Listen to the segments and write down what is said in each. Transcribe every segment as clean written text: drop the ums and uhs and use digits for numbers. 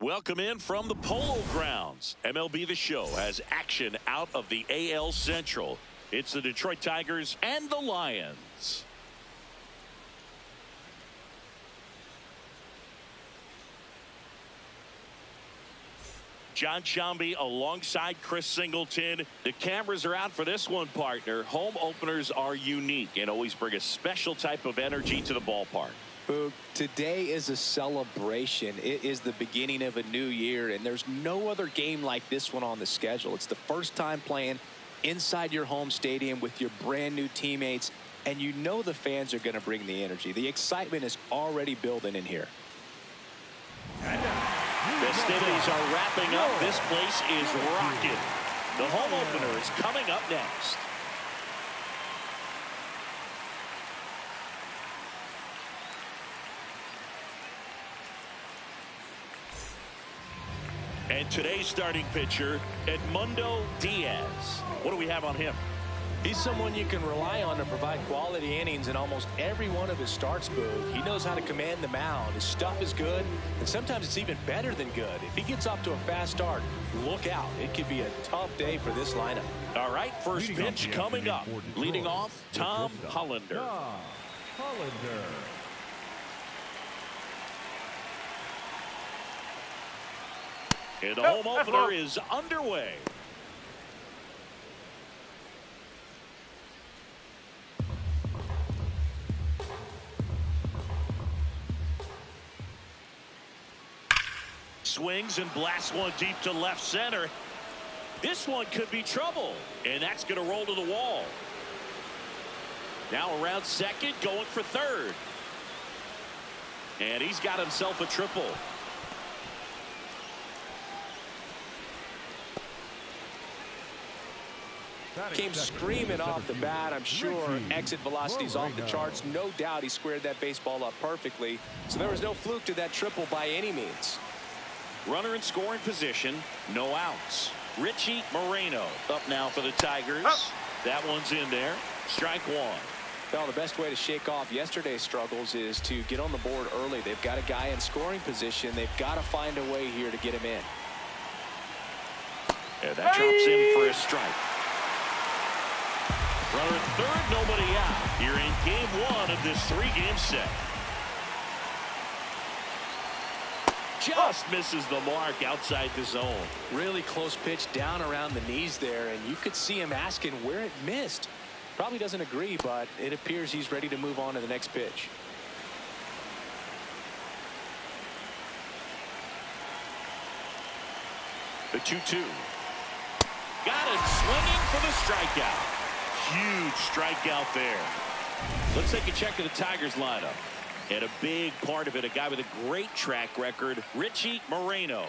Welcome in from the Polo Grounds. MLB The Show has action out of the AL Central. It's the Detroit Tigers and the Lions. John Sciambi alongside Chris Singleton. The cameras are out for this one, partner. Home openers are unique and always bring a special type of energy to the ballpark. Boog, today is a celebration. It is the beginning of a new year, and there's no other game like this one on the schedule. It's the first time playing inside your home stadium with your brand new teammates, and you know the fans are going to bring the energy. The excitement is already building in here. Festivities are wrapping up. This place is rocking. The home opener is coming up next. And today's starting pitcher, Edmundo Diaz. What do we have on him? He's someone you can rely on to provide quality innings in almost every one of his starts, Boog. He knows how to command the mound. His stuff is good, and sometimes it's even better than good. If he gets off to a fast start, look out. It could be a tough day for this lineup. All right, first pitch coming up. Leading off, Tom Hollander. And the home opener is underway. Swings and blasts one deep to left center. This one could be trouble, and that's going to roll to the wall. Now around second, going for third. And he's got himself a triple. Came screaming off the bat. I'm sure exit velocity's off the charts. No doubt he squared that baseball up perfectly. So there was no fluke to that triple by any means. Runner in scoring position, no outs. Richie Moreno up now for the Tigers. That one's in there. Strike one. Well, the best way to shake off yesterday's struggles is to get on the board early. They've got a guy in scoring position. They've got to find a way here to get him in. And that drops in for a strike. Runner at third, nobody out. Here in game one of this three-game set. Just misses the mark outside the zone. Really close pitch down around the knees there, and you could see him asking where it missed. Probably doesn't agree, but it appears he's ready to move on to the next pitch. The 2-2. Got him swinging for the strikeout. Huge strikeout there. Let's take a check of the Tigers lineup. And a big part of it, a guy with a great track record, Richie Moreno.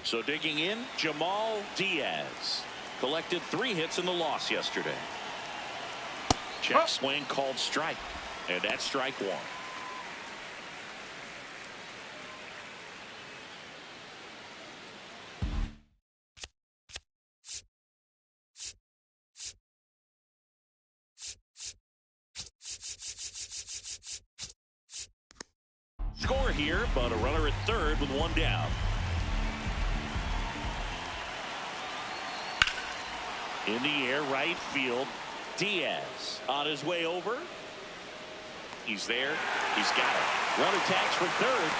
So digging in, Jamal Diaz. Collected 3 hits in the loss yesterday. Check swing called strike. And that's strike one. Score here, but a runner at third with one down. In the air, right field. Diaz on his way over. He's there. He's got it. Runner tags for third.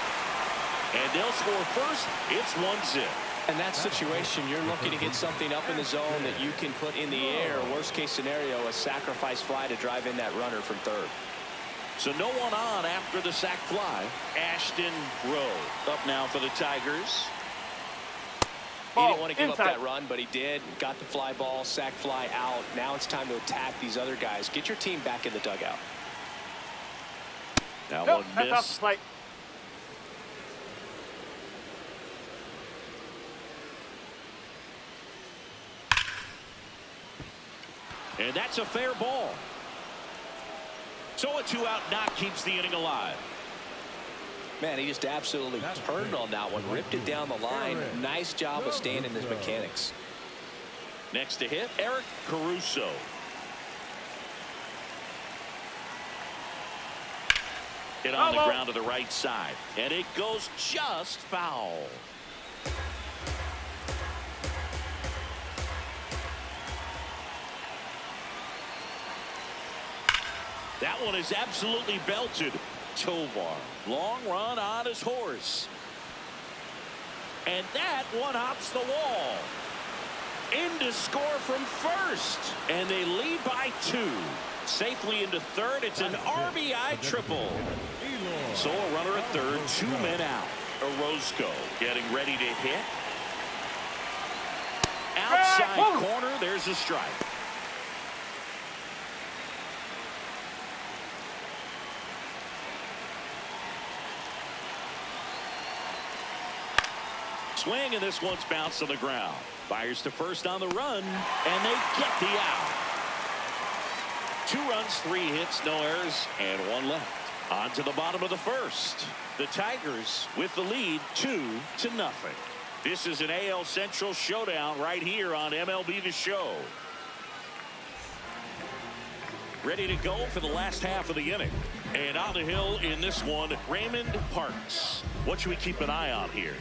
And they'll score first. It's 1-0. In that situation, you're looking to get something up in the zone that you can put in the air. Worst case scenario, a sacrifice fly to drive in that runner from third. So no one on after the sac fly. Ashton Rowe up now for the Tigers. He didn't want to give up that run, but he did. Got the fly ball, sac fly out. Now it's time to attack these other guys. Get your team back in the dugout. Now one miss. And that's a fair ball. So a 2-out knock keeps the inning alive. Man, he just absolutely turned on that one, ripped it down the line. Nice job of staying in his mechanics. Next to hit, Eric Caruso. Hit on the ground to the right side. And it goes just foul. That one is absolutely belted. Tovar, long run on his horse. And that one hops the wall. In to score from first. And they lead by 2. Safely into third. It's an RBI triple. So a runner at third, 2 men out. Orozco getting ready to hit. Outside corner, there's a strike. Swing, and this one's bounced on the ground. Fires to first on the run, and they get the out. 2 runs, 3 hits, no errors, and 1 left. On to the bottom of the first. The Tigers with the lead 2-0. This is an AL Central showdown right here on MLB The Show. Ready to go for the last half of the inning. And on the hill in this one, Raymond Parks. What should we keep an eye on here?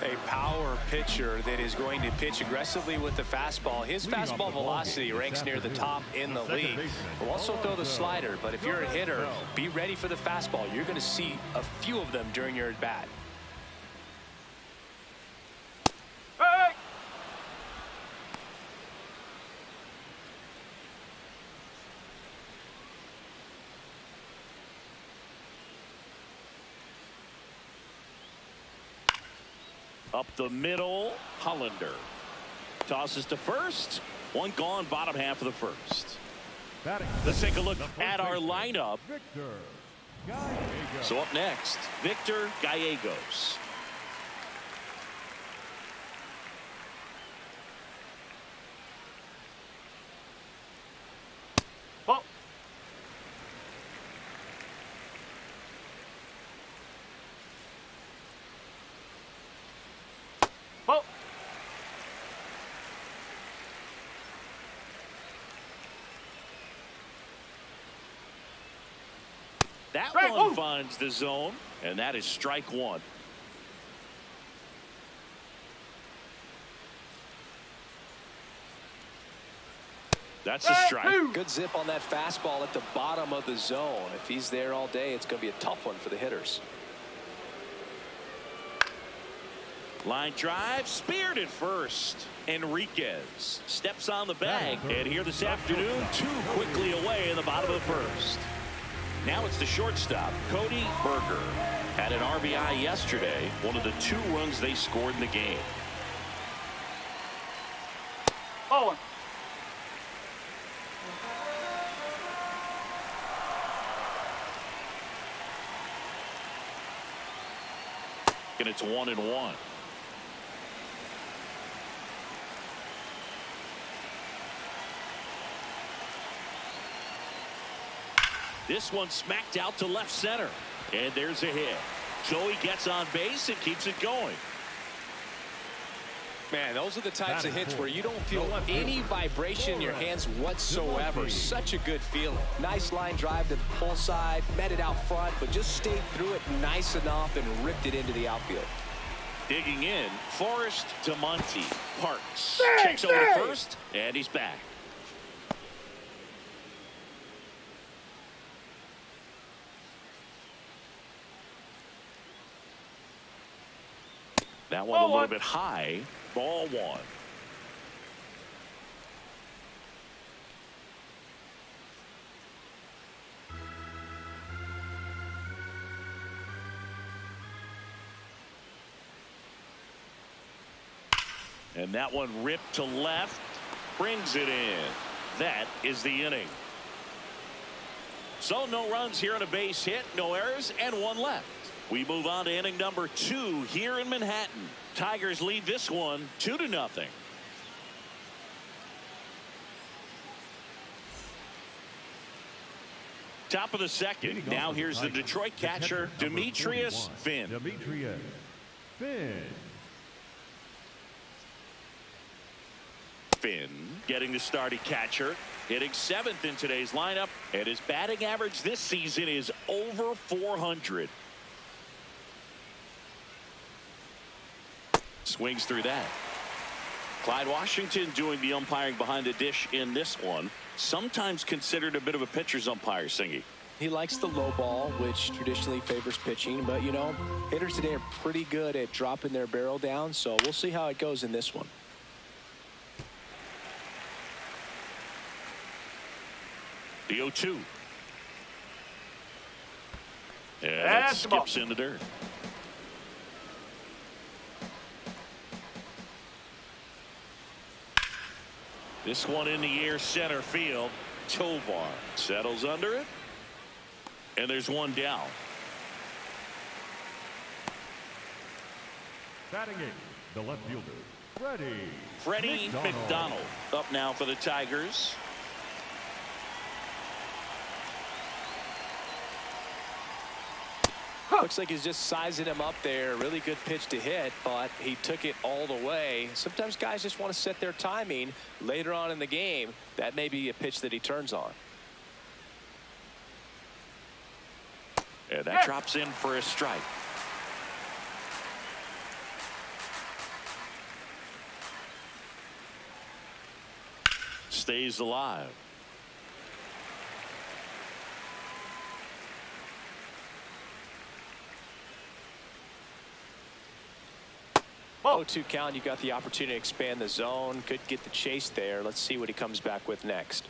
A power pitcher that is going to pitch aggressively with the fastball. His fastball velocity ranks near the top in the league. Will also throw the slider, but if you're a hitter, be ready for the fastball. You're going to see a few of them during your at-bat. Up the middle, Hollander. Tosses to first. 1 gone, bottom half of the first. Let's take a look at our lineup. So up next, Victor Gallegos. That one finds the zone, and that is strike 1. That's a strike. Good zip on that fastball at the bottom of the zone. If he's there all day, it's going to be a tough one for the hitters. Line drive, speared at first. Enriquez steps on the bag, and here this afternoon, 2 quickly away in the bottom of the first. Now it's the shortstop, Cody Berger. Had an RBI yesterday, one of the 2 runs they scored in the game. And it's 1-1. This one smacked out to left center. And there's a hit. So he gets on base and keeps it going. Man, those are the types of hits where you don't feel any vibration in your hands whatsoever. Such a good feeling. Nice line drive to the pull side, met it out front, but just stayed through it nice enough and ripped it into the outfield. Digging in, Forrest to Monty. Parks checks over to first, and he's back. That one a little bit high. Ball 1. And that one ripped to left. Brings it in. That is the inning. So no runs here on a base hit. No errors and 1 left. We move on to inning number 2 here in Manhattan. Tigers lead this one 2-0. Top of the second. Now here's the Detroit catcher, Demetrius Finn. spin. Getting the start at catcher. Hitting 7th in today's lineup. And his batting average this season is over 400. Swings through that. Clyde Washington doing the umpiring behind the dish in this one. Sometimes considered a bit of a pitcher's umpire, Singy. He likes the low ball, which traditionally favors pitching. But, you know, hitters today are pretty good at dropping their barrel down. So we'll see how it goes in this one. The 0-2. And that skips in the dirt. This one in the air, center field. Tovar settles under it. And there's one down. Batting 8, the left fielder, Freddie McDonald up now for the Tigers. Looks like he's just sizing him up there. Really good pitch to hit, but he took it all the way. Sometimes guys just want to set their timing later on in the game. That may be a pitch that he turns on. And that drops in for a strike. Stays alive. Oh, 0-2 count. You got the opportunity to expand the zone. Could get the chase there. Let's see what he comes back with next.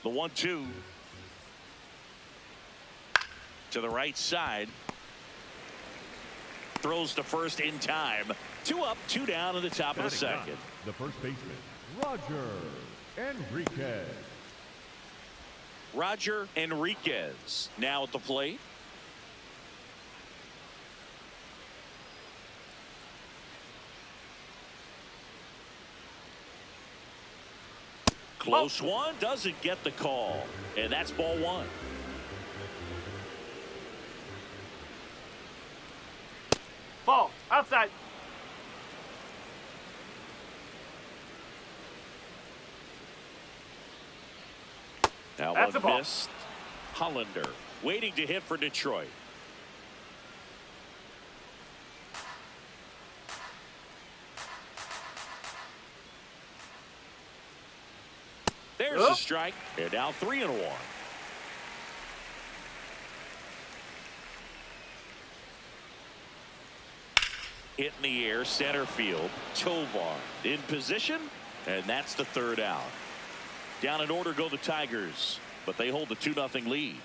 The 1-2 to the right side. Throws to first in time. 2 up, 2 down in the top of the second. The first baseman, Roger Enriquez. Roger Enriquez now at the plate. Close one, doesn't get the call. And that's ball 1. Ball outside. Now That's one missed. Hollander waiting to hit for Detroit. There's a strike. And now 3-1. Hit in the air, center field. Tovar in position, and that's the 3rd out. Down in order go the Tigers, but they hold the 2-0 lead.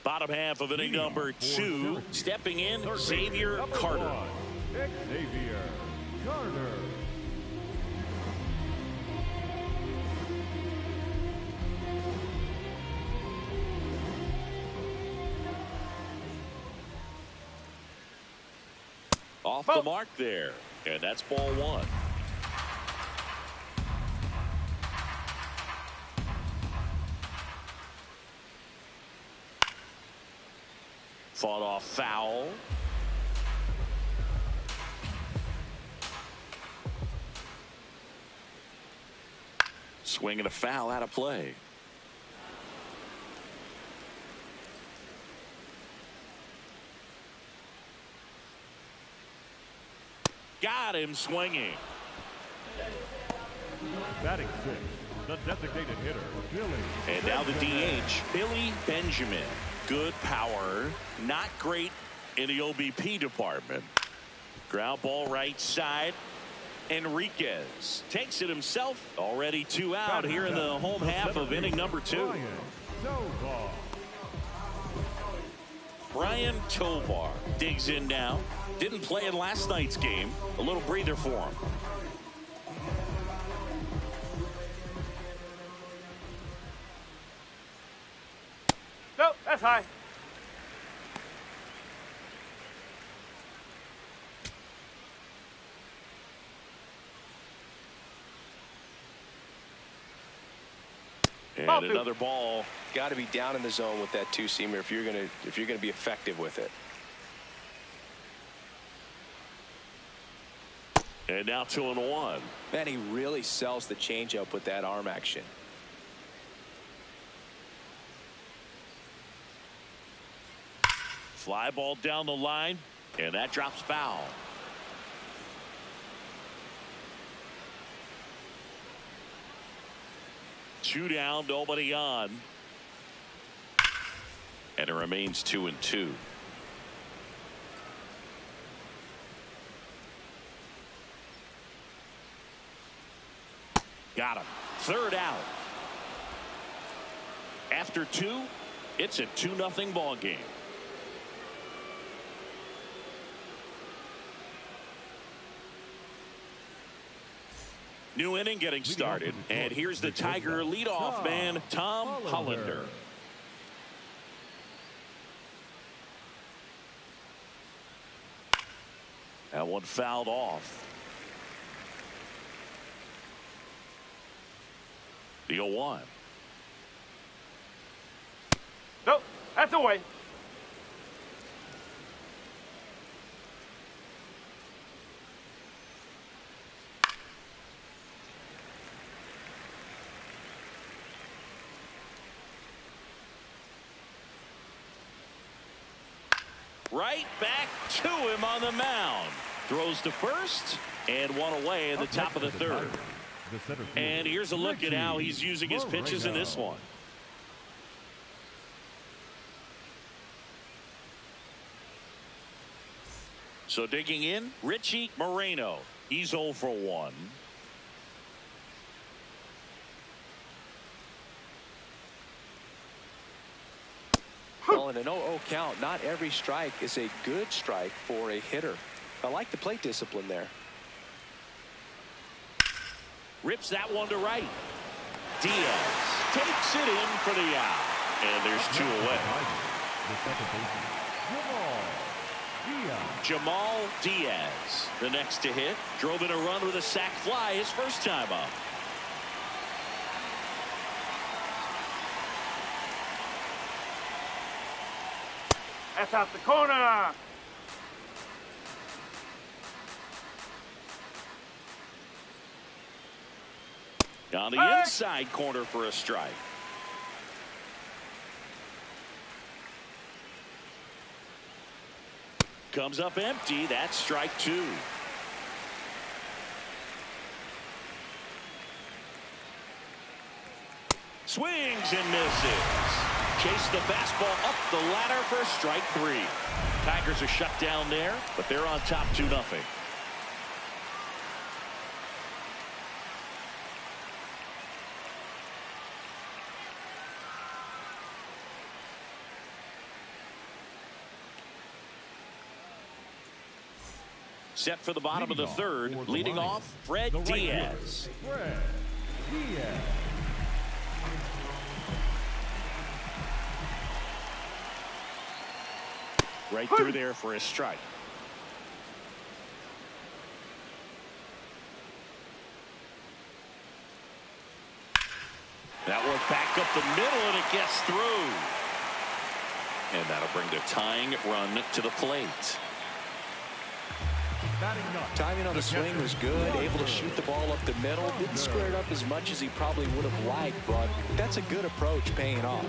Bottom half of inning number 2. Stepping in, Xavier Carter. Xavier Carter. Off the mark there, and that's ball 1. Fought off foul. Swing and a foul out of play. Got him swinging. Batting 6, the designated hitter, Billy. And now the DH, Billy Benjamin. Good power, not great in the OBP department. Ground ball right side. Enriquez takes it himself. Already 2 out here in the home half of inning number 2. Brian Tovar digs in now. Didn't play in last night's game. A little breather for him. Nope, that's high. And another ball. Got to be down in the zone with that two-seamer if you're gonna be effective with it. And now 2-1. Man, he really sells the changeup with that arm action. Fly ball down the line, and that drops foul. Two down, nobody on. And it remains 2-2. Got him. Third out. After two, it's a 2-0 ball game. New inning getting started, and here's the Tiger leadoff man, Tom Hollander. That one fouled off. The 0-1. Nope, that's away. Right back to him on the mound. Throws to first and one away in the top of the third. And here's a look at how he's using his pitches in this one. So digging in, Richie Moreno. He's 0 for 1. Well, in an 0-0 count, not every strike is a good strike for a hitter. I like the plate discipline there. Rips that one to right. Diaz takes it in for the out. And there's 2 away. Jamal Diaz, the next to hit. Drove in a run with a sac fly his first time up. That's out the corner. On the inside corner for a strike. Comes up empty. That's strike 2. Swings and misses. Chase the fastball up the ladder for strike 3. Tigers are shut down there, but they're on top 2-0. Set for the bottom of the third, leading off Fred Diaz. Fred Diaz. Right through there for a strike. That one back up the middle, and it gets through. And that'll bring the tying run to the plate. Timing on the swing was good, able to shoot the ball up the middle. Didn't square it up as much as he probably would have liked, but that's a good approach paying off.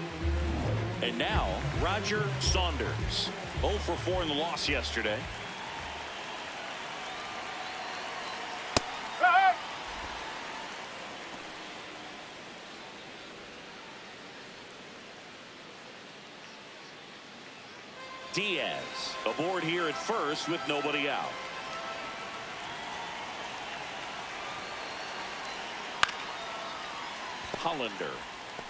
And now, Roger Saunders. 0 for 4 in the loss yesterday. Diaz aboard here at first with nobody out. Hollander.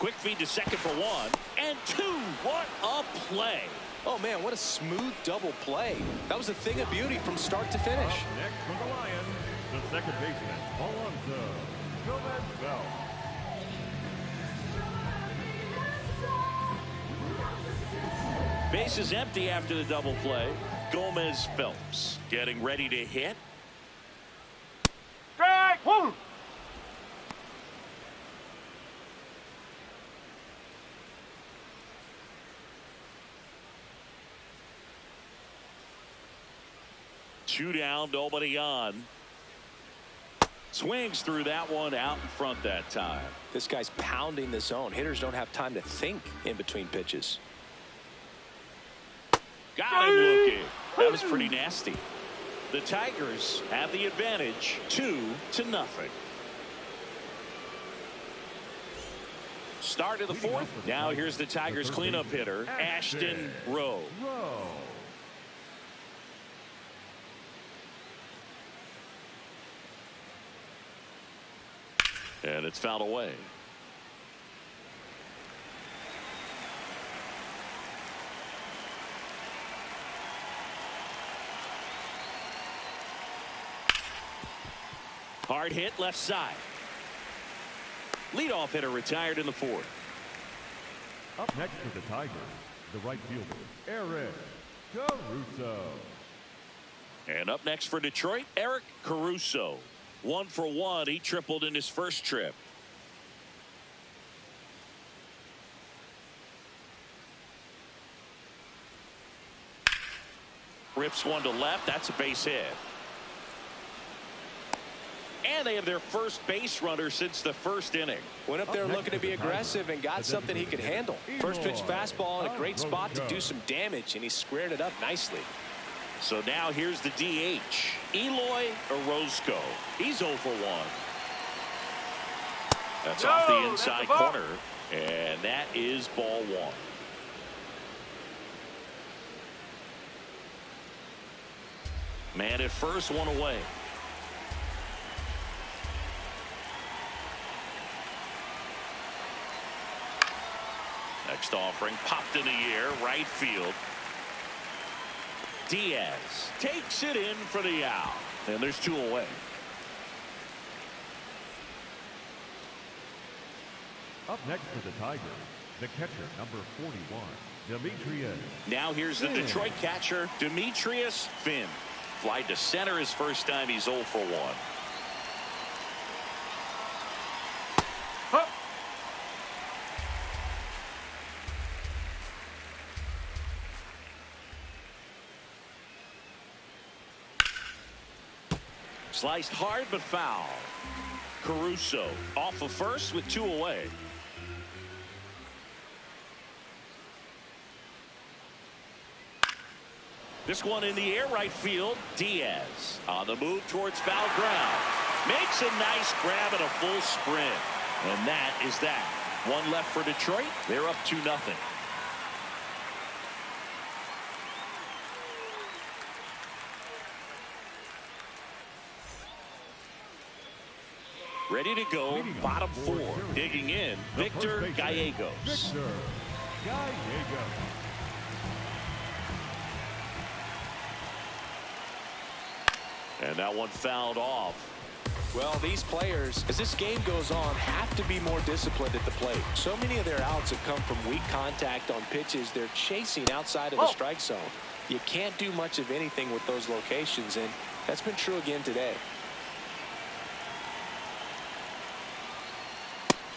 Quick feed to second for 1 and 2. What a play. Oh, man, what a smooth double play. That was a thing of beauty from start to finish. Up next for the Lions, the second baseman, Alonso Gomez-Bell. Base is empty after the double play. Gomez Phelps getting ready to hit. Strike 1. 2 down, nobody on. Swings through that one out in front that time. This guy's pounding the zone. Hitters don't have time to think in between pitches. Got him looking. That was pretty nasty. The Tigers have the advantage 2-0. Start of the fourth. Now here's the Tigers cleanup hitter, Ashton Rowe. And it's fouled away. Hard hit left side. Leadoff hitter retired in the fourth. Up next for the Tigers, the right fielder, Eric Caruso. And up next for Detroit, Eric Caruso. 1 for 1. He tripled in his first trip. Rips one to left. That's a base hit. And they have their first base runner since the first inning. Went up there looking to be aggressive and got something he could handle. First pitch fastball in a great spot to do some damage, and he squared it up nicely. So now here's the DH, Eloy Orozco. He's 0 for 1. That's off the inside corner, and that is ball 1. Man at first, 1 away. Next offering popped in the air, right field. Diaz takes it in for the out, and there's 2 away. Up next for the Tigers, the catcher, number 41, Demetrius. Now here's the Detroit catcher, Demetrius Finn. Flied to center his first time. He's 0 for 1. Sliced hard but foul. Caruso off of first with 2 away. This one in the air, right field. Diaz on the move towards foul ground. Makes a nice grab and a full sprint. And that is that. 1 left for Detroit. They're up 2-0. Ready to go, bottom 4. Digging in, Victor Gallegos. Victor Gallegos. And that one fouled off. Well, these players, as this game goes on, have to be more disciplined at the plate. So many of their outs have come from weak contact on pitches they're chasing outside of the strike zone. You can't do much of anything with those locations, and that's been true again today.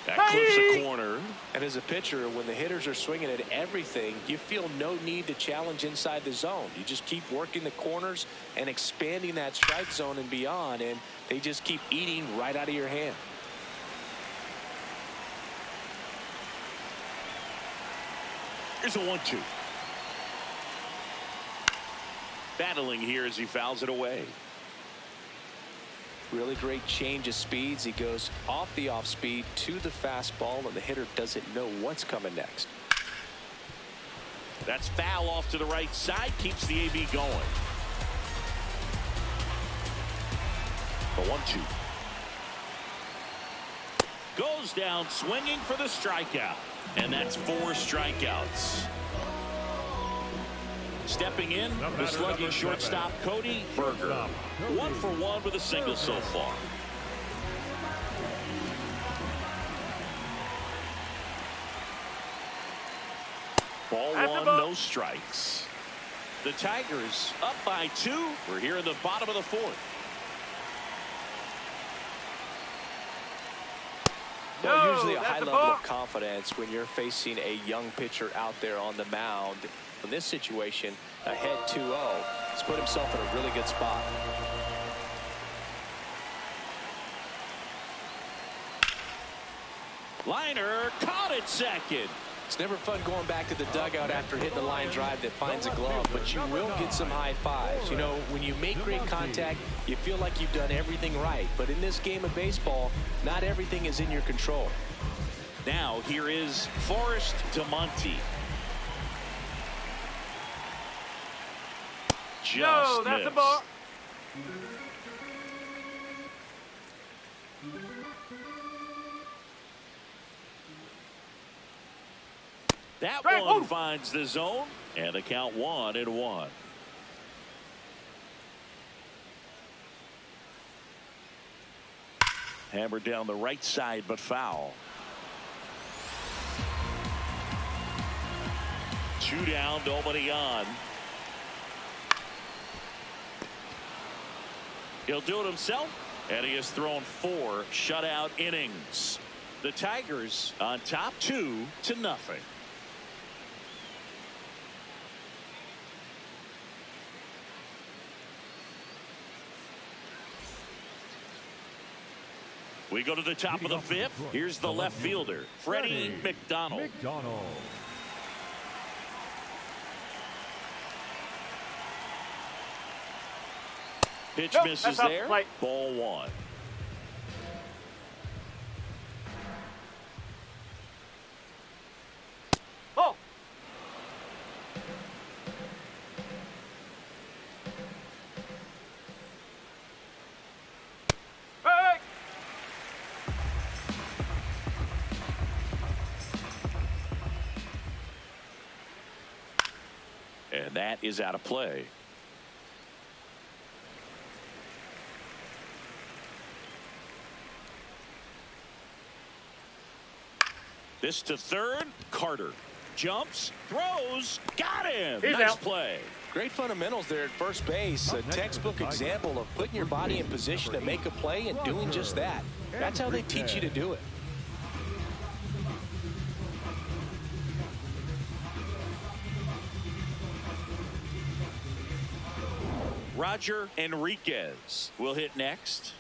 That clips the corner. And as a pitcher, when the hitters are swinging at everything, you feel no need to challenge inside the zone. You just keep working the corners and expanding that strike zone and beyond, and they just keep eating right out of your hand. Here's a 1-2. Battling here as he fouls it away. Really great change of speeds. He goes off the off speed to the fastball, and the hitter doesn't know what's coming next. That's foul off to the right side. Keeps the AB going. The 1-2. Goes down swinging for the strikeout. And that's 4 strikeouts. Stepping in, the slugging shortstop, Cody Berger. 1 for 1 with a single so far. Ball 1, no strikes. The Tigers up by 2. We're here in the bottom of the 4th. Well, usually a that's high a level ball. of confidence when you're facing a young pitcher out there on the mound. In this situation, ahead 2-0, he's put himself in a really good spot. Liner caught at second. It's never fun going back to the dugout after hitting a line drive that finds a glove, but you will get some high fives. You know, when you make great contact, you feel like you've done everything right. But in this game of baseball, not everything is in your control. Now here is Forrest DeMonte. Just No, that's a missed. ball. That Strike one one. finds the zone, and the count 1-1. Hammered down the right side, but foul. 2 down, nobody on. He'll do it himself, and he has thrown 4 shutout innings. The Tigers on top 2-0. We go to the top of the 5th. Here's the left fielder, Freddie McDonald. Pitch Nope, misses that's off the there. plate. Ball 1. Oh. Hey. And that is out of play. This to third. Carter jumps, throws, got him. He's nice out. play. Great fundamentals there at first base. A textbook example of putting your body in position to make a play and doing just that. That's how they teach you to do it. Roger Enriquez will hit next.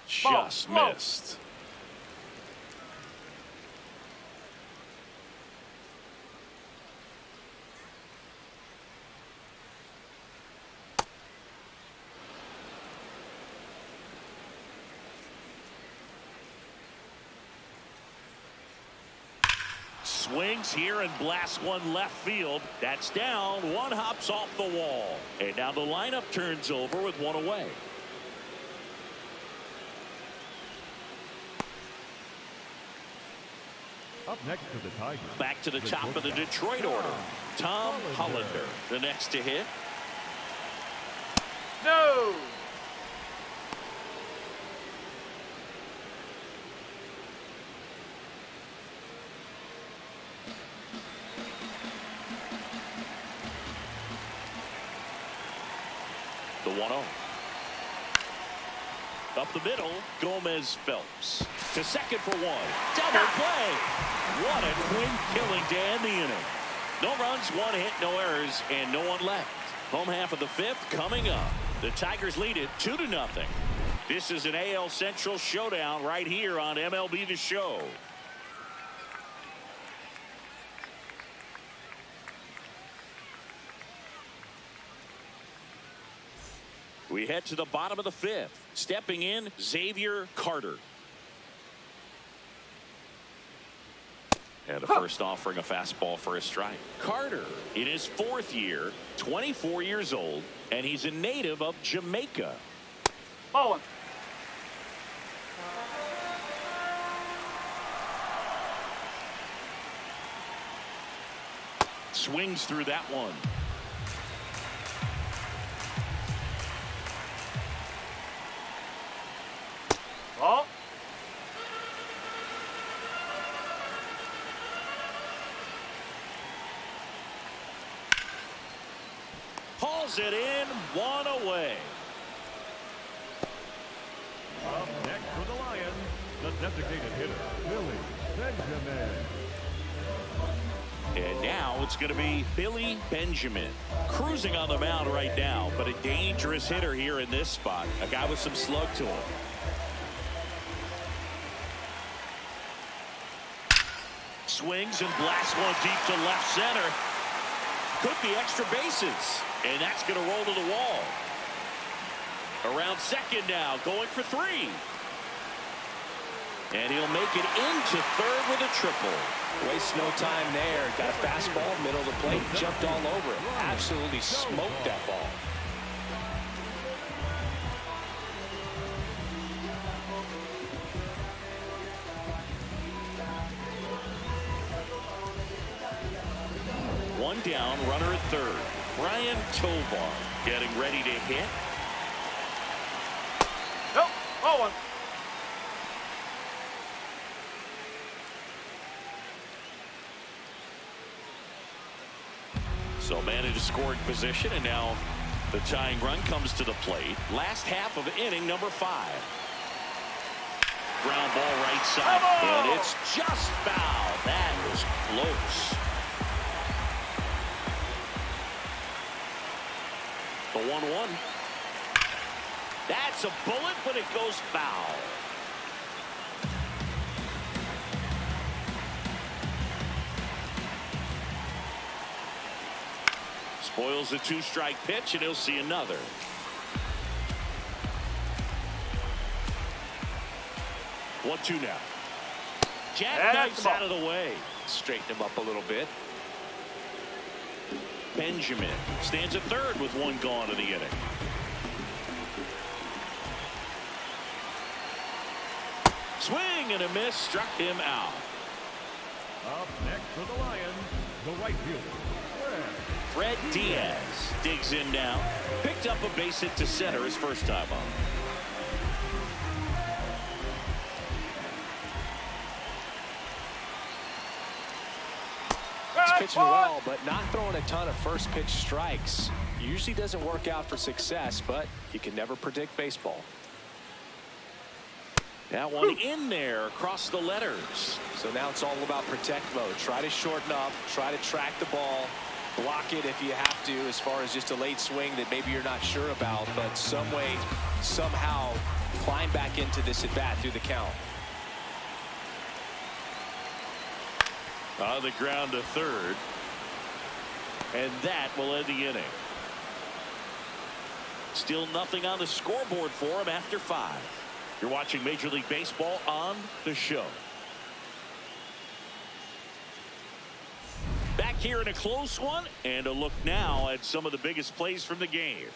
Just Ball. missed. Swings here and blasts one left field. That's down. One hops off the wall. And now the lineup turns over with one away. Up next to the Tigers. Back to the top of the Detroit order. Tom Hollander, the next to hit. No. The 1-0. Up the middle, Gomez Phelps. To second for one. Double play. What a quick killing to end the inning. No runs, 1 hit, no errors, and no one left. Home half of the 5th coming up. The Tigers lead it 2-0. This is an AL Central showdown right here on MLB The Show. We head to the bottom of the 5th. Stepping in, Xavier Carter. And the first offering a fastball for a strike. Carter in his 4th year, 24 years old, and he's a native of Jamaica. Ball 1. Swings through that one. Drills it in, one away. Up next for the Lions, the designated hitter, Billy Benjamin. And now it's going to be Billy Benjamin. Cruising on the mound right now, but a dangerous hitter here in this spot. A guy with some slug to him. Swings and blasts one deep to left center. Could be extra bases. And that's going to roll to the wall. Around second now, going for three. And he'll make it into third with a triple. Waste no time there. Got a fastball, middle of the plate, jumped all over it. Absolutely smoked that ball. One down, runner at third. Brian Tovar getting ready to hit. Nope. Oh, one. So man in a scoring position, and now the tying run comes to the plate. Last half of inning number 5. Ground ball right side, and it's just foul. That was close. The 1-1. That's a bullet, but it goes foul. Spoils a 2-strike pitch, and he'll see another. One, two now. Jackknifes out of the way. Straighten him up a little bit. Benjamin stands at third with one gone in the inning. Swing and a miss, struck him out. Up next for the Lions, the right fielder, Fred Diaz digs in now. Picked up a base hit to center his first time on. He's pitching well, but not throwing a ton of first pitch strikes. Usually doesn't work out for success, but you can never predict baseball. That one in there across the letters. So now it's all about protect mode. Try to shorten up, try to track the ball, block it if you have to, as far as just a late swing that maybe you're not sure about, but some way, somehow climb back into this at bat through the count. On the ground to third. And that will end the inning. Still nothing on the scoreboard for him after 5. You're watching Major League Baseball on the show. Back here in a close one, and a look now at some of the biggest plays from the game.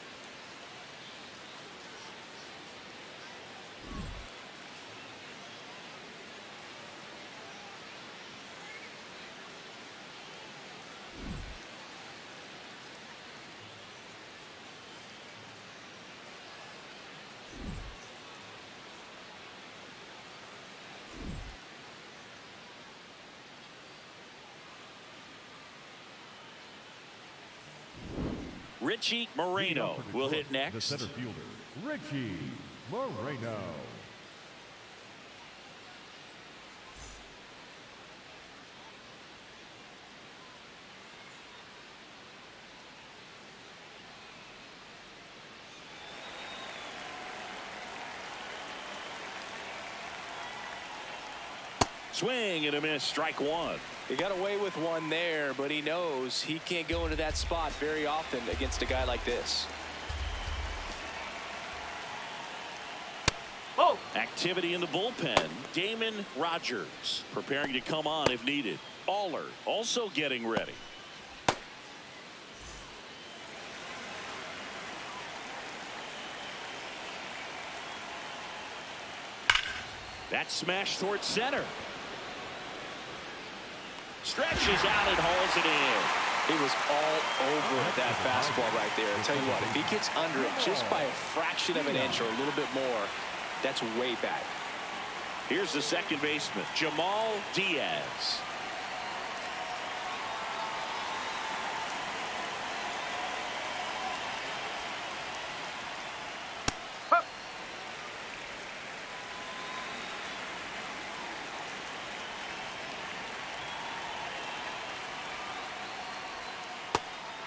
Richie Moreno will hit next. The center fielder, Richie Moreno. Swing and a miss, strike one. He got away with one there, but he knows he can't go into that spot very often against a guy like this. Oh. Activity in the bullpen. Damon Rogers preparing to come on if needed. Aller also getting ready. That smash towards center. Stretches out and hauls it in. He was all over that fastball right there. I'll tell you what, if he gets under it just by a fraction of an inch or a little bit more, that's way back. Here's the second baseman, Jamal Diaz.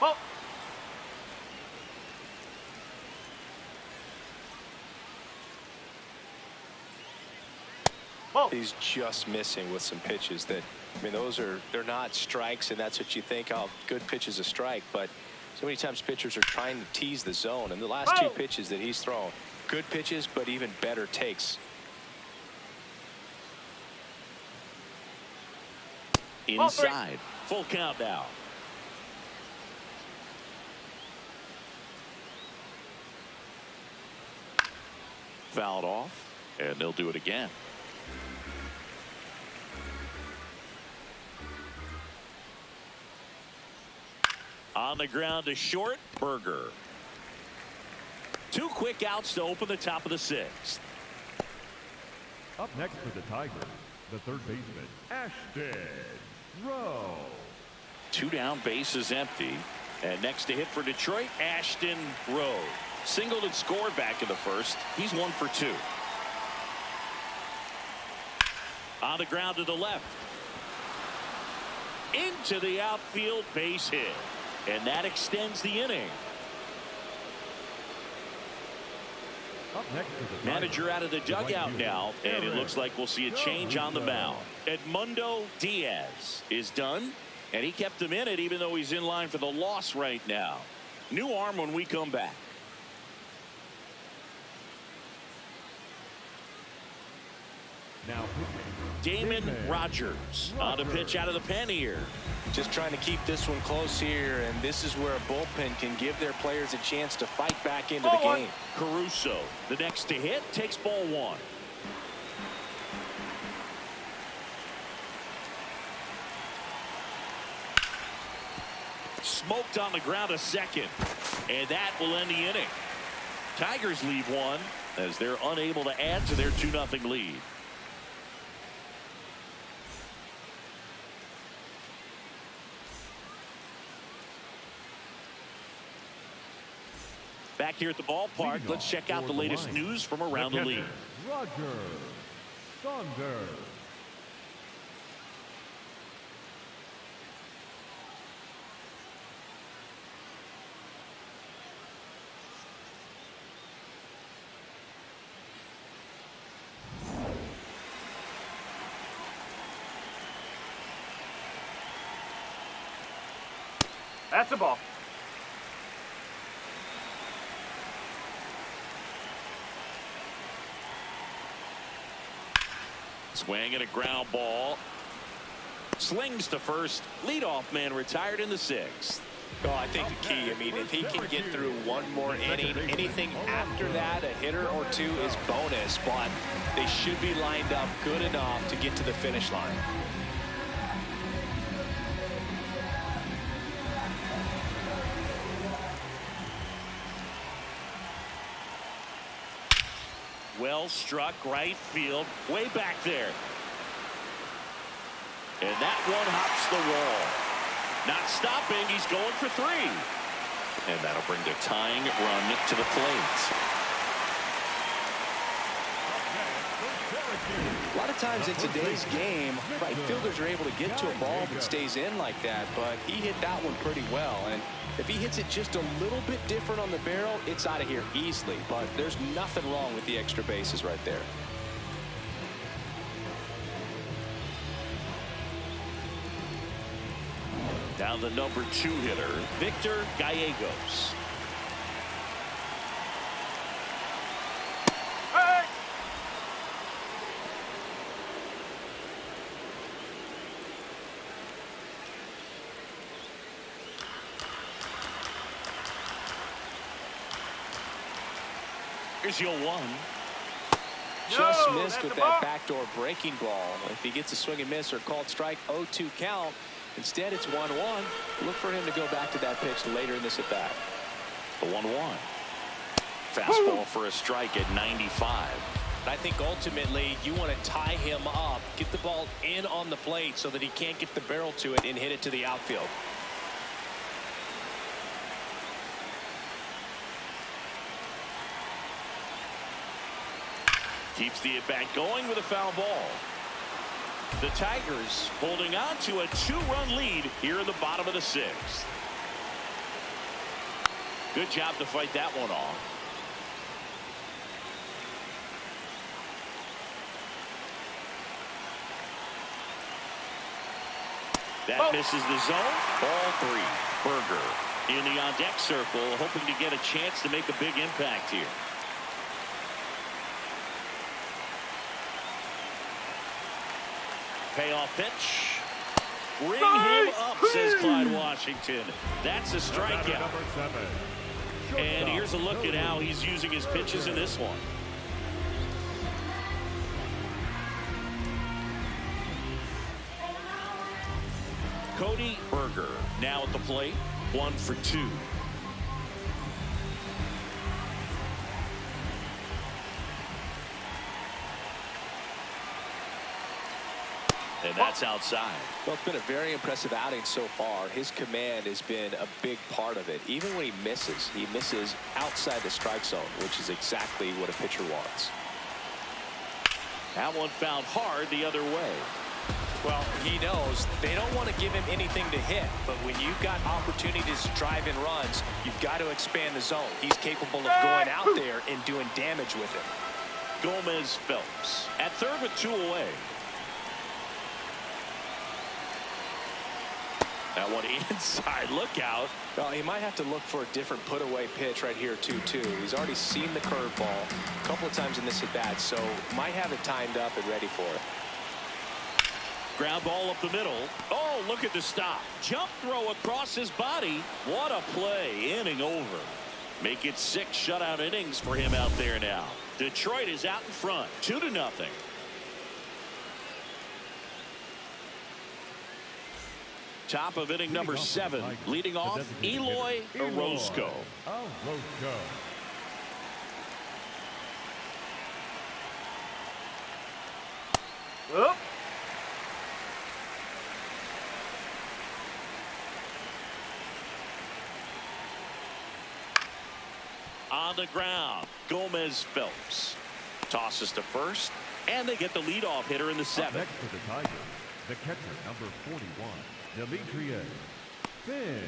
Ball. Ball. He's just missing with some pitches that, I mean, they're not strikes, and that's what you think, oh, good pitch is a strike. But so many times pitchers are trying to tease the zone, and the last two pitches that he's thrown, good pitches, but even better takes. Inside. Full count now. Fouled off, and they'll do it again. On the ground to short, Berger. Two quick outs to open the top of the sixth. Up next for the Tigers, the third baseman, Ashton Rowe. Two down, bases empty. And next to hit for Detroit, Ashton Rowe. Singled and scored back in the first. He's 1 for 2. On the ground to the left. Into the outfield, base hit. And that extends the inning. Up next for the Tigers, Manager out of the dugout now, and it looks like we'll see a change on the mound. Edmundo Diaz is done, and he kept him in it even though he's in line for the loss right now. New arm when we come back. Now Damon Rogers on a pitch out of the pen here. Just trying to keep this one close here, and this is where a bullpen can give their players a chance to fight back into the game. Caruso, the next to hit, takes ball 1. Smoked on the ground a second, and that will end the inning. Tigers leave 1 as they're unable to add to their 2-0 lead. Back here at the ballpark, let's check out the latest news from around the league. Roger Saunders. That's a ball. Swing and a ground ball. Slings to first. Leadoff man retired in the 6th. Oh, I think the key, I mean, if he can get through one more inning, anything after that, a hitter or two is bonus, but they should be lined up good enough to get to the finish line. Well struck, right field, way back there. And that one hops the wall. Not stopping, he's going for 3. And that'll bring the tying run to the plate. A lot of times in today's game, right fielders are able to get to a ball that stays in like that, but he hit that one pretty well. And if he hits it just a little bit different on the barrel, it's out of here easily. But there's nothing wrong with the extra bases right there. Down the number 2 hitter, Victor Gallegos. Hey! Here's your 1. Just missed that's with the that ball. backdoor breaking ball. If he gets a swing and miss or called strike, 0-2 count. Instead, it's 1-1. Look for him to go back to that pitch later in this at bat. The 1-1. Fastball for a strike at 95. I think ultimately you want to tie him up, get the ball in on the plate so that he can't get the barrel to it and hit it to the outfield. Keeps the at-bat going with a foul ball. The Tigers holding on to a 2-run lead here in the bottom of the 6th. Good job to fight that one off. That misses the zone. Ball 3. Berger in the on-deck circle, hoping to get a chance to make a big impact here. Payoff pitch. Ring him up, says Clyde Washington. That's a strikeout. And here's a look at how he's using his pitches in this one. Cody Berger now at the plate, 1 for 2. And that's outside. Well, it's been a very impressive outing so far. His command has been a big part of it. Even when he misses outside the strike zone, which is exactly what a pitcher wants. That one found hard the other way. Well, he knows they don't want to give him anything to hit, but when you've got opportunities to drive in runs, you've got to expand the zone. He's capable of going out there and doing damage with it. Gomez Phelps at third with 2 away. That one inside. Look out. Well, he might have to look for a different put-away pitch right here, 2-2. He's already seen the curveball a couple of times in this at-bat, so might have it timed up and ready for it. Ground ball up the middle. Oh, look at the stop. Jump throw across his body. What a play. Inning over. Make it 6 shutout innings for him out there now. Detroit is out in front, 2-0. Top of inning number 7. Leading off, Eloy Orozco. Up. On the ground, Gomez Phelps tosses to first, and they get the leadoff hitter in the 7th. Next to the Tigers, the catcher, number 41, Demetrius Finn.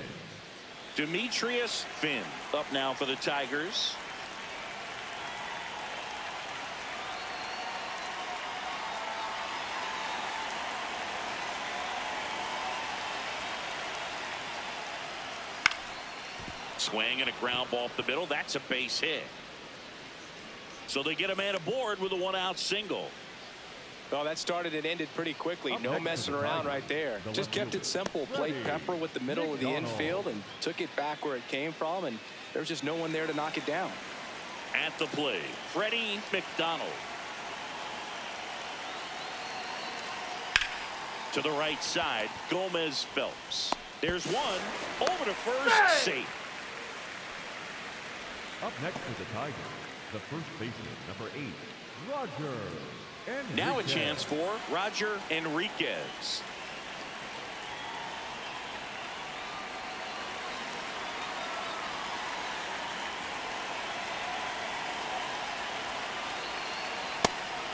Demetrius Finn up now for the Tigers. Swing and a ground ball up the middle. That's a base hit. So they get a man aboard with a 1-out single. Well, that started and ended pretty quickly. No messing around right there. Just kept it simple. Played Pepper with the middle of the infield and took it back where it came from, and there's just no one there to knock it down. At the plate, Freddie McDonald. To the right side, Gomez Phelps. There's one. Over to first, safe. Up next to the Tigers, the first baseman, number 8, Roger Enriquez. Now a chance for Roger Enriquez.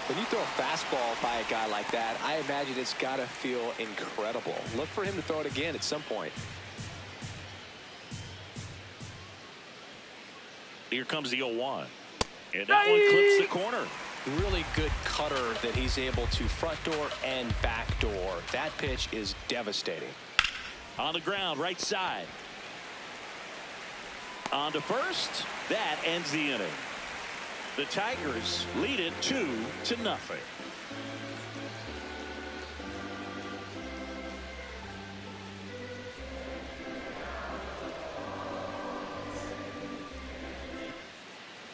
When you throw a fastball by a guy like that, I imagine it's got to feel incredible. Look for him to throw it again at some point. Here comes the 0-1. And that one clips the corner. Really good cutter that he's able to front door and back door. That pitch is devastating. On the ground, right side. On to first. That ends the inning. The Tigers lead it 2-0.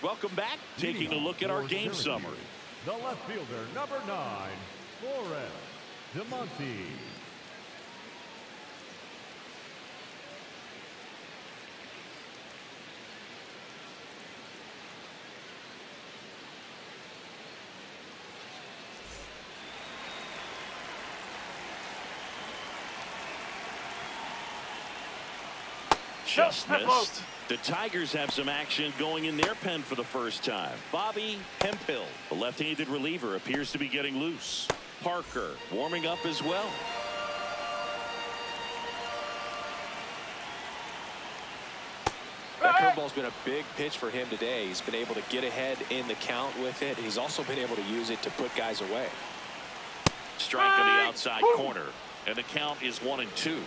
Welcome back. Taking a look at our game summary. The left fielder, number 9, Flores DeMonte. Just missed. The Tigers have some action going in their pen for the first time. Bobby Hemphill, the left-handed reliever, appears to be getting loose. Parker warming up as well. That Curveball's been a big pitch for him today. He's been able to get ahead in the count with it. He's also been able to use it to put guys away. Strike on the outside corner, and the count is 1-2.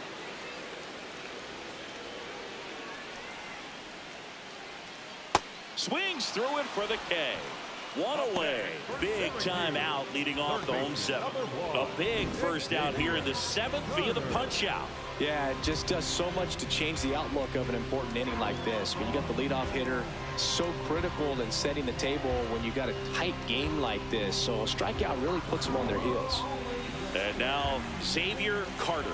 Swings through it for the K. One away. Big time out leading off the home seventh. A big first out here in the seventh via the punch out. Yeah, it just does so much to change the outlook of an important inning like this. When you got the leadoff hitter, so critical in setting the table when you got a tight game like this. So a strikeout really puts them on their heels. And now Xavier Carter.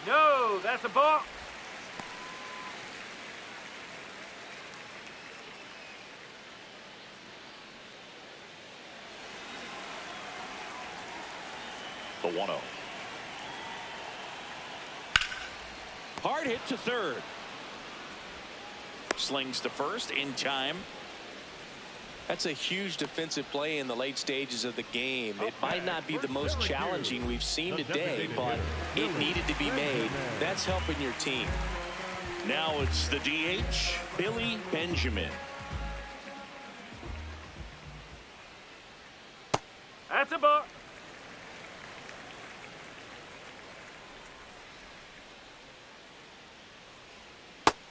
No, that's a ball. The 1-0. Hard hit to third. Slings to first in time. That's a huge defensive play in the late stages of the game. It might not be the most challenging we've seen today, but it needed to be made. That's helping your team. Now it's the DH, Billy Benjamin. That's a ball.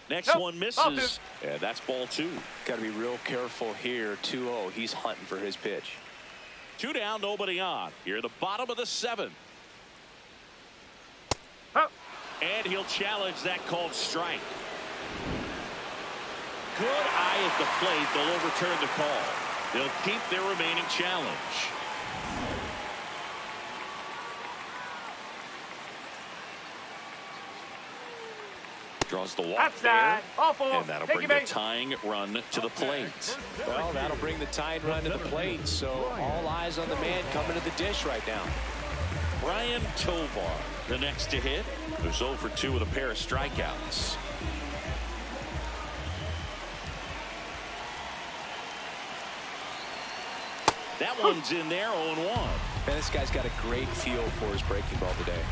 Next one misses. Yeah, that's ball 2. Got to be real careful here. 2-0. He's hunting for his pitch. 2 down, nobody on. Here at the bottom of the 7th. Oh. And he'll challenge that called strike. Good eye at the plate. They'll overturn the call. They'll keep their remaining challenge. Draws the walk there, and that'll bring the tying run to the plate. Well, that'll bring the tying run to the plate, so all eyes on the man coming to the dish right now. Brian Tovar, the next to hit, who's 0 for 2 with a pair of strikeouts. That one's in there, 0-1. Man, this guy's got a great feel for his breaking ball today.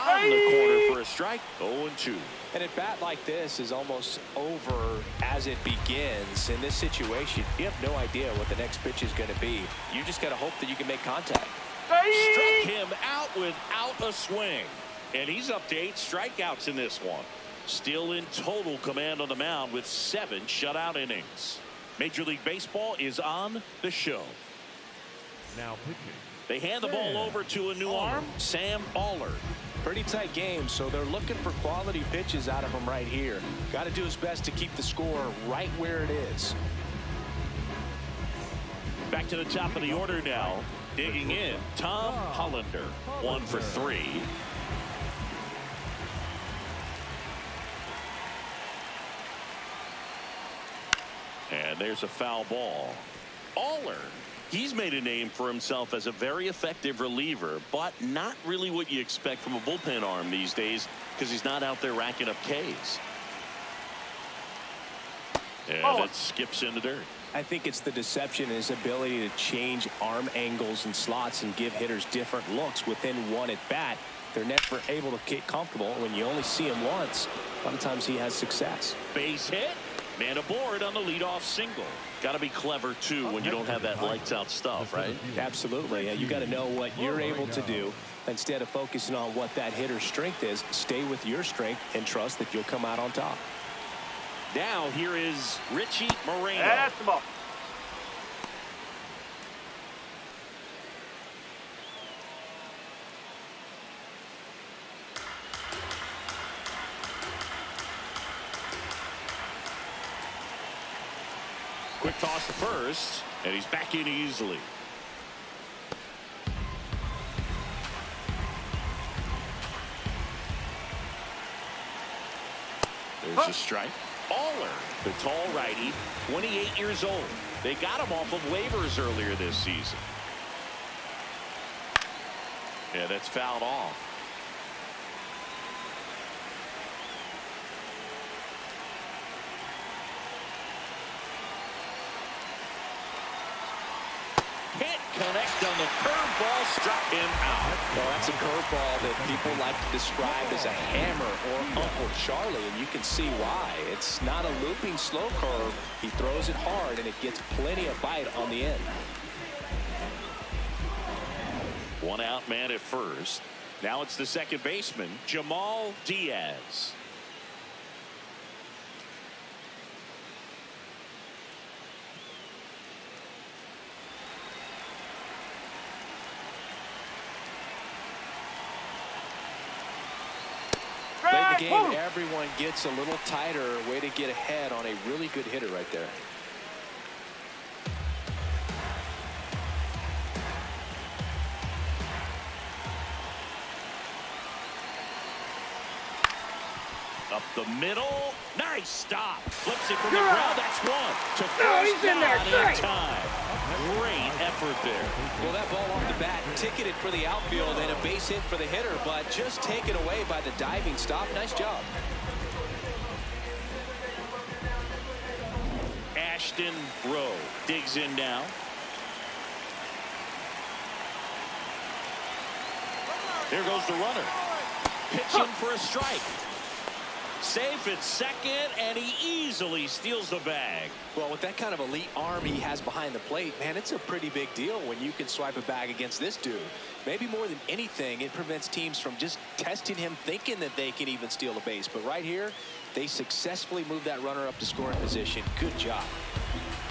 On the corner for a strike, 0-2. And a bat like this is almost over as it begins. In this situation, you have no idea what the next pitch is going to be. You just got to hope that you can make contact. Struck him out without a swing. And he's up to 8 strikeouts in this one. Still in total command on the mound with 7 shutout innings. Major League Baseball is on the show. Now pitching. They hand the ball over to a new arm, Sam Allard. Pretty tight game, so they're looking for quality pitches out of him right here. Got to do his best to keep the score right where it is. Back to the top of the order now. Digging in, Tom Hollander, 1 for 3. And there's a foul ball. Allard, he's made a name for himself as a very effective reliever, but not really what you expect from a bullpen arm these days because he's not out there racking up Ks. And that skips in the dirt. I think it's the deception and his ability to change arm angles and slots and give hitters different looks within one at bat. They're never able to get comfortable. When you only see him once, a lot of times he has success. Base hit. Man aboard on the leadoff single. Got to be clever, too, when you don't have that lights-out stuff, right? Absolutely. You got to know what you're able to do. Instead of focusing on what that hitter's strength is, stay with your strength and trust that you'll come out on top. Now here is Richie Moreno. That's the ball. Quick toss to first, and he's back in easily. There's a strike. Allard, the tall righty, 28 years old. They got him off of waivers earlier this season. Yeah, that's fouled off. Can't connect on the curveball, struck him out. Well, that's a curveball that people like to describe as a hammer or Uncle Charlie, and you can see why. It's not a looping slow curve. He throws it hard, and it gets plenty of bite on the end. One out man at first. Now it's the second baseman, Jamal Diaz. Late in the game, everyone gets a little tighter. Way to get ahead on a really good hitter right there. Up the middle. Nice stop. Flips it from the ground. That's one. To first he's in there. down in time. Great effort there. Well, that ball off the bat ticketed for the outfield and a base hit for the hitter, but just taken away by the diving stop. Nice job. Ashton Rowe digs in now. Here goes the runner. Pitching for a strike. Safe at second, and he easily steals the bag. Well, with that kind of elite arm he has behind the plate, man, it's a pretty big deal when you can swipe a bag against this dude. Maybe more than anything, it prevents teams from just testing him, thinking that they can even steal a base. But right here, they successfully move that runner up to scoring position. Good job.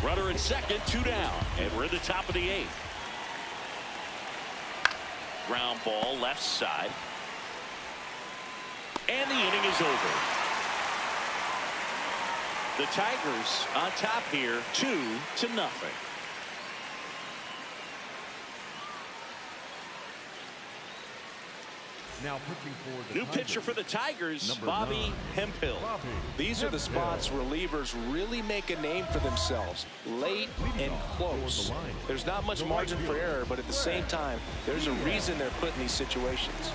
Runner at second, 2 down, and we're at the top of the 8th. Ground ball left side. And the inning is over. The Tigers on top here, 2-0. Now pitching for the New pitcher for the Tigers, Number Bobby 9, Hemphill. Bobby These are the Hemphill. spots relievers really make a name for themselves. Late and close. There's not much margin for error, but at the same time, there's a reason they're put in these situations.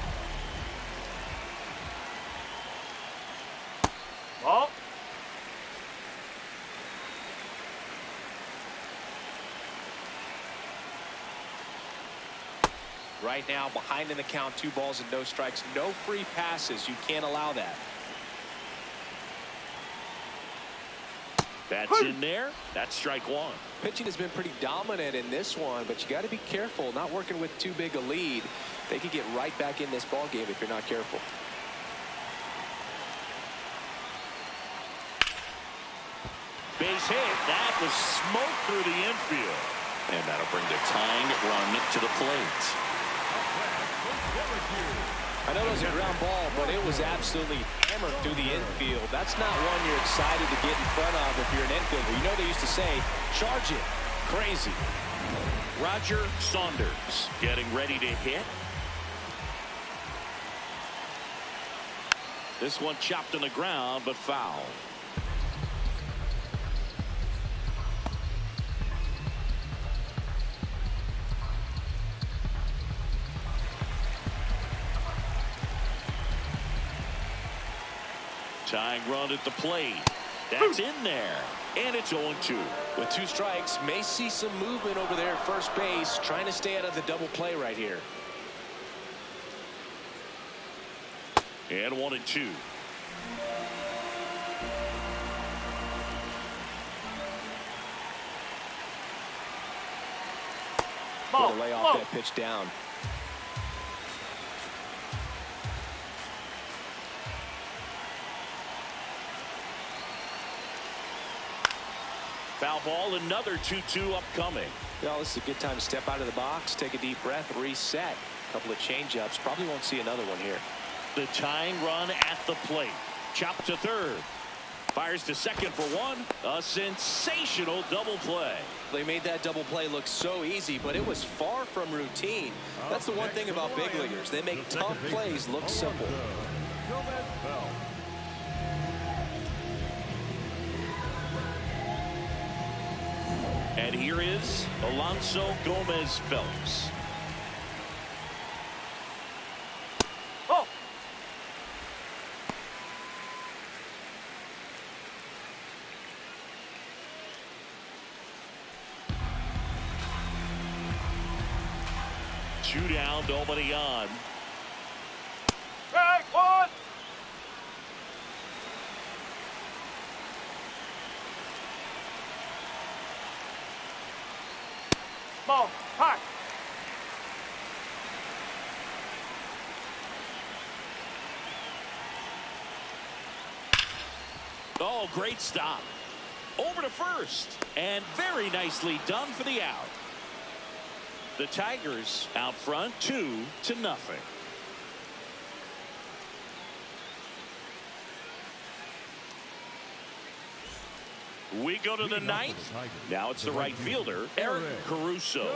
Ball. Right now, behind in the count, 2 balls and no strikes. No free passes. You can't allow that. That's in there. That's strike 1. Pitching has been pretty dominant in this one, but you got to be careful. Not working with too big a lead. They could get right back in this ball game if you're not careful. Base hit. That was smoked through the infield. And that'll bring the tying run to the plate. I know it was a ground ball, but it was absolutely hammered through the infield. That's not one you're excited to get in front of if you're an infielder. You know they used to say, charge it. Crazy. Roger Saunders getting ready to hit. This one chopped on the ground, but foul. Tying run at the plate. That's in there. And it's 0-2. With 2 strikes, may see some movement over there at first base, trying to stay out of the double play right here. And 1-2. Ball. To lay off that pitch down. Foul ball, another 2-2 upcoming. Well, this is a good time to step out of the box, take a deep breath, reset. A couple of change-ups. Probably won't see another one here. The tying run at the plate. Chopped to third. Fires to second for 1. A sensational double play. They made that double play look so easy, but it was far from routine. That's the one thing about big leaguers. They make tough plays look simple. And here is Alonso Gomez Phelps. Oh. Two down, nobody on. Strike one. Ball, hot. Oh, great stop. Over to first. And very nicely done for the out. The Tigers out front 2-0. We go to the ninth. Now it's the right fielder, Eric Caruso.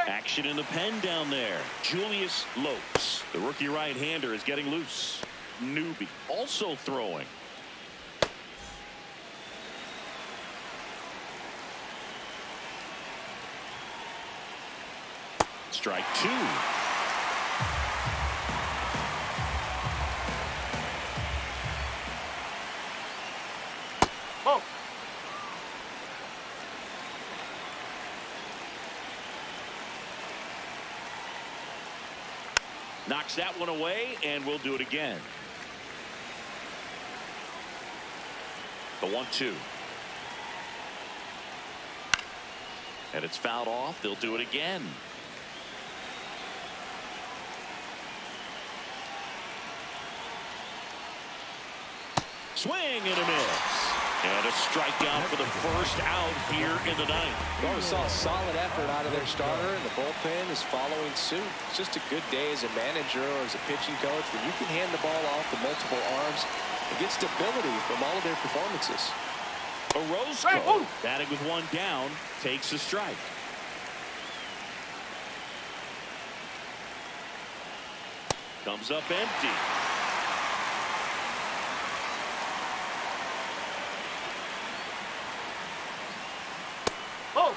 Action in the pen down there. Julius Lopes, the rookie right-hander, is getting loose. Newby also throwing. Strike two. Oh. Knocks that one away, and we'll do it again. The 1-2. And it's fouled off. They'll do it again. Swing and a miss. And a strikeout for the first out here in the ninth. Well, we saw a solid effort out of their starter, and the bullpen is following suit. It's just a good day as a manager or as a pitching coach when you can hand the ball off to multiple arms and get stability from all of their performances. Orozco, batting with one down, takes a strike. Comes up empty. Oh.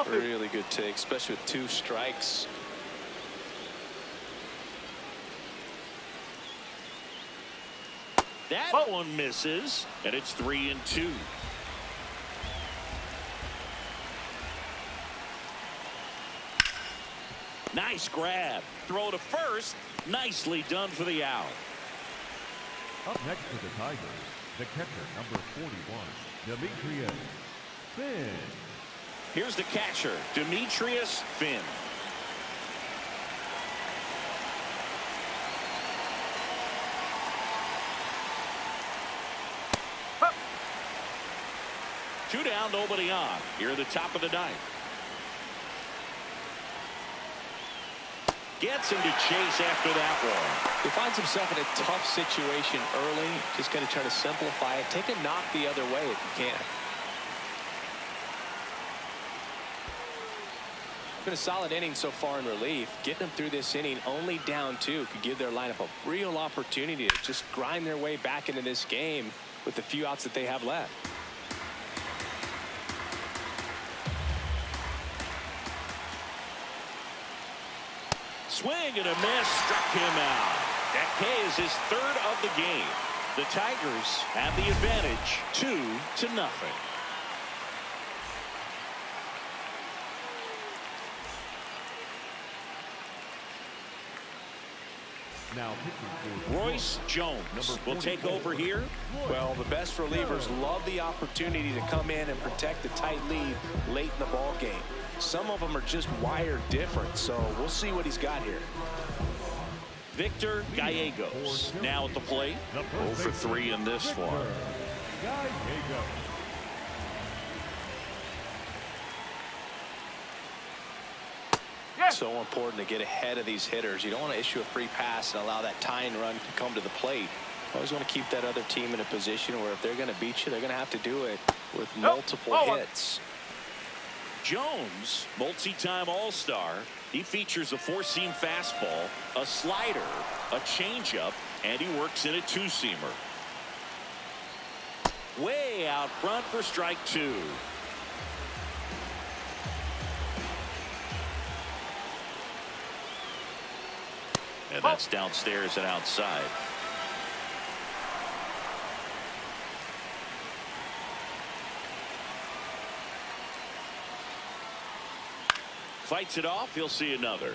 Really good take, especially with 2 strikes. That one misses, and it's 3-2. Nice grab. Throw to first. Nicely done for the out. Up next for the Tigers, the catcher, number 41, Demetrius Finn. Here's the catcher, Demetrius Finn. Two down, nobody on. Here at the top of the ninth. Gets him to chase after that one. He finds himself in a tough situation early. Just got to try to simplify it. Take a knock the other way if you can. It's been a solid inning so far in relief. Getting them through this inning only down 2 could give their lineup a real opportunity to just grind their way back into this game with the few outs that they have left. Swing and a miss, struck him out. That K is his 3rd of the game. The Tigers have the advantage, 2-0. Now pitching for Royce Jones will take over here. Well, the best relievers love the opportunity to come in and protect the tight lead late in the ball game. Some of them are just wired different, so we'll see what he's got here. Victor Gallegos now at the plate. 0 for 3 in this one. Gallegos. So important to get ahead of these hitters. You don't want to issue a free pass and allow that tying run to come to the plate. You always want to keep that other team in a position where if they're going to beat you, they're going to have to do it with multiple hits. Jones, multi-time All-Star. He features a 4-seam fastball, a slider, a changeup, and he works in a 2-seamer. Way out front for strike 2. And that's downstairs and outside. Fights it off. He'll see another.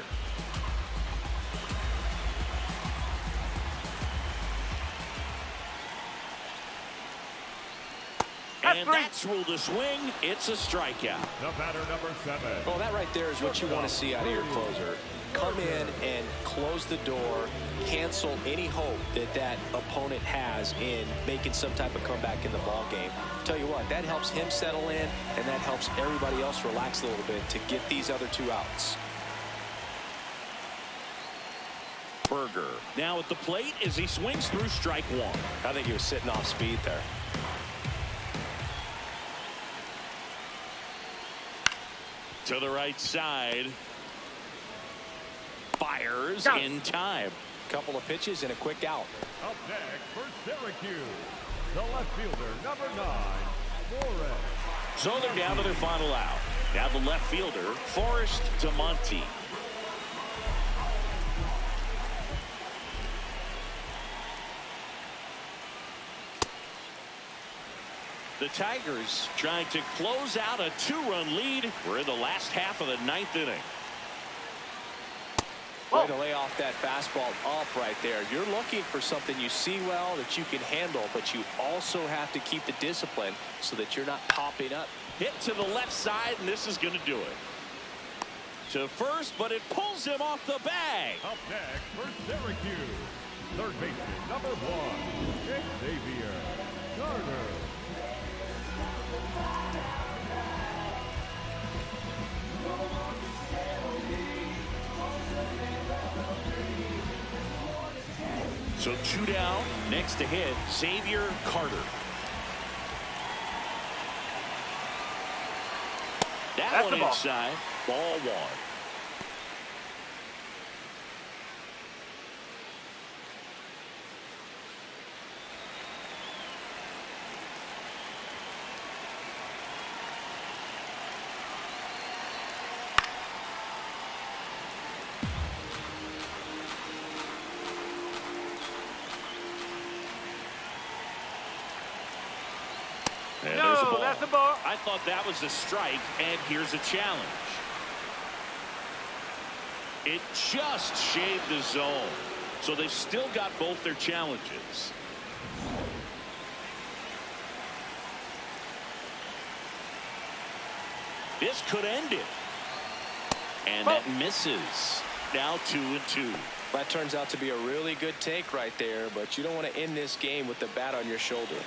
And that's ruled a swing. It's a strikeout. The batter, number 7. Well, that right there is what you want to see out of your closer. Come in and close the door, cancel any hope that that opponent has in making some type of comeback in the ball game. Tell you what, that helps him settle in, and that helps everybody else relax a little bit to get these other 2 outs. Berger now at the plate as he swings through strike 1. I think he was sitting off speed there. To the right side. Fires in time. Couple of pitches and a quick out. Up next for Syracuse, the left fielder, number 9, Flores. So they're down to their final out. Now the left fielder, Forrest to Monty. The Tigers trying to close out a 2-run lead. We're in the last half of the 9th inning. Way to lay off that fastball up right there. You're looking for something you see well that you can handle, but you also have to keep the discipline so that you're not popping up. Hit to the left side, and this is going to do it. To first, but it pulls him off the bag. Up next for Syracuse, third baseman, number 1, Xavier Carter. So 2 down. Next to hit, Xavier Carter. That one inside. Ball 1. And there's a ball. That's a ball. I thought that was a strike, and here's a challenge. It just shaved the zone, so they've still got both their challenges. This could end it. And that misses. Now 2-2. That turns out to be a really good take right there, but you don't want to end this game with the bat on your shoulder.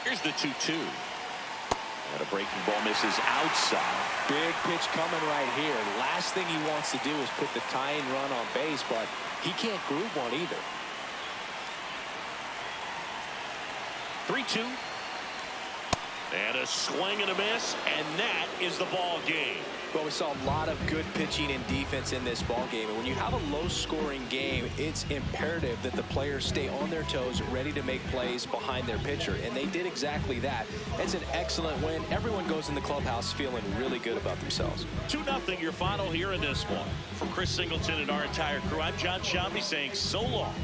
Here's the 2-2. And a breaking ball misses outside. Big pitch coming right here. Last thing he wants to do is put the tying run on base, but he can't groove one either. 3-2. And a swing and a miss, and that is the ball game. Well, we saw a lot of good pitching and defense in this ball game, and when you have a low-scoring game, it's imperative that the players stay on their toes, ready to make plays behind their pitcher, and they did exactly that. It's an excellent win. Everyone goes in the clubhouse feeling really good about themselves. 2-0 your final here in this one. For Chris Singleton and our entire crew, I'm John Shambi saying so long.